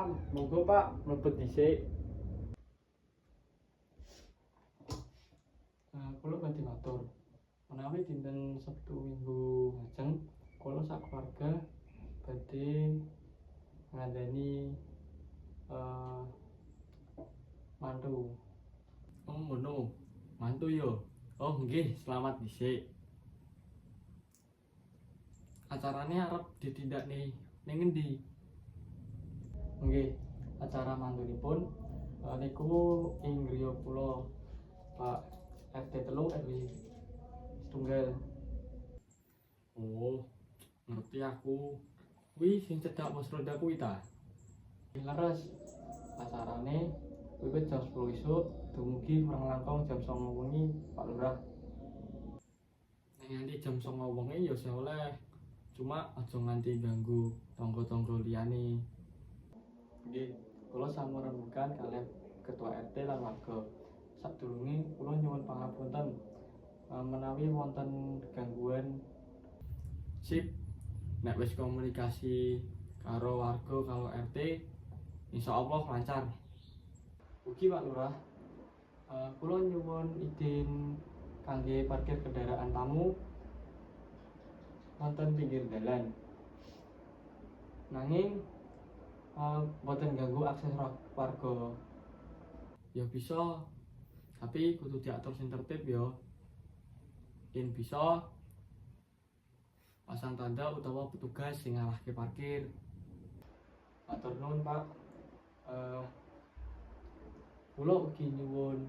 Pak, monggo Pak, mlebet dhisik. Kula badhe matur. Menawi dinten Sabtu Minggu lajeng kula sak keluarga badhe ngandani mantu. Oh ngono, mantu yo. Oh nggih, selamat dhisik. Acarane arep ditindak ning ngendi? Nggih, acara mantunipun niku ing griya kula Pak RT 3 RW setunggal. Oh, ngerti aku. Kuwi sing cedhak pos roda kuwi ta? Leres. Acarane wiwit jam 10 esuk dumugi kurang langkung jam 09.00 wengi Pak Lurah. Nek nganti jam 09.00 wengi ya isih oleh. Cuma aja nganti ganggu tangga-tangga liyane. Nggih, kula sampun rembugan kalih ketua RT lan warga. Sadurunge kula nyuwun pangapunten menawi wonten gangguan. Sip, nek wis komunikasi karo warga karo RT insyaallah lancar. Ugi Pak Lurah, kula nyuwun izin kangge parkir kendaraan tamu wonten pinggir dalan. Nanging boten ganggu akses warga. Ya bisa, tapi kudu diatur sing tertib ya. Yen bisa pasang tanda utawa petugas sing ngarahke parkir. Matur nuwun Pak. Kula ugi nyuwun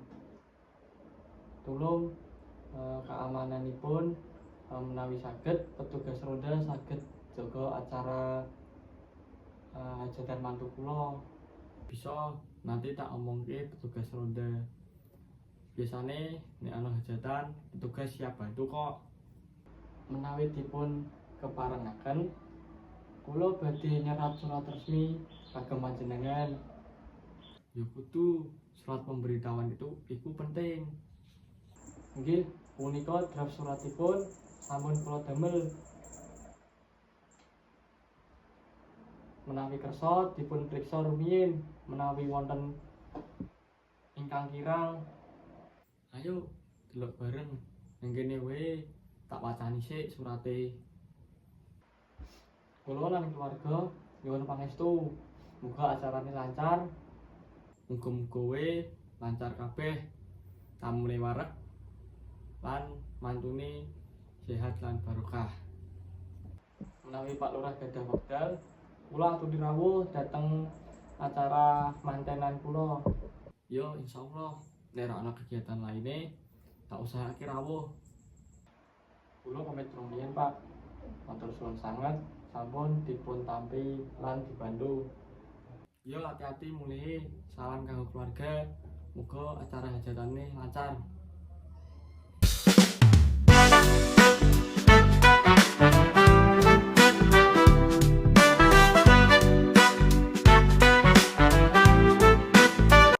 tulung keamananipun menawi saged petugas roda saged jaga acara hajatan mantu kula. Bisa nanti tak omongke petugas roda. Biasane nek ana hajatan petugas siap bantu kok. Menawi dipun keparengaken kula badhe nyerat surat resmi kagem panjenengan. Ya kudu surat pemberitahuan iku penting. Nggih, punika draft suratipun sampun kula damel. Menawi kersa dipun priksa rumiyin menawi wonten ingkang kirang. Ayo delok bareng ning kene wae tak wacani sik surate. Kula lan keluarga nyuwun pangestu muga acarane lancar. Muga-muga wae lancar kabeh. Tamune wareg lan mantune sehat lan barokah. Menawi Pak Lurah gadah wekdal, kula aturi rawuh dhateng acara mantenan kula. Yo insyaallah nek ana kegiatan lainnya tak usahake rawuh. Kula pamit rumiyin Pak. Matur suwun sanget sampun dipun tampi lan dibantu. Yo hati-hati mulih. Salam kanggo keluarga. Muga acara hajatane lancar.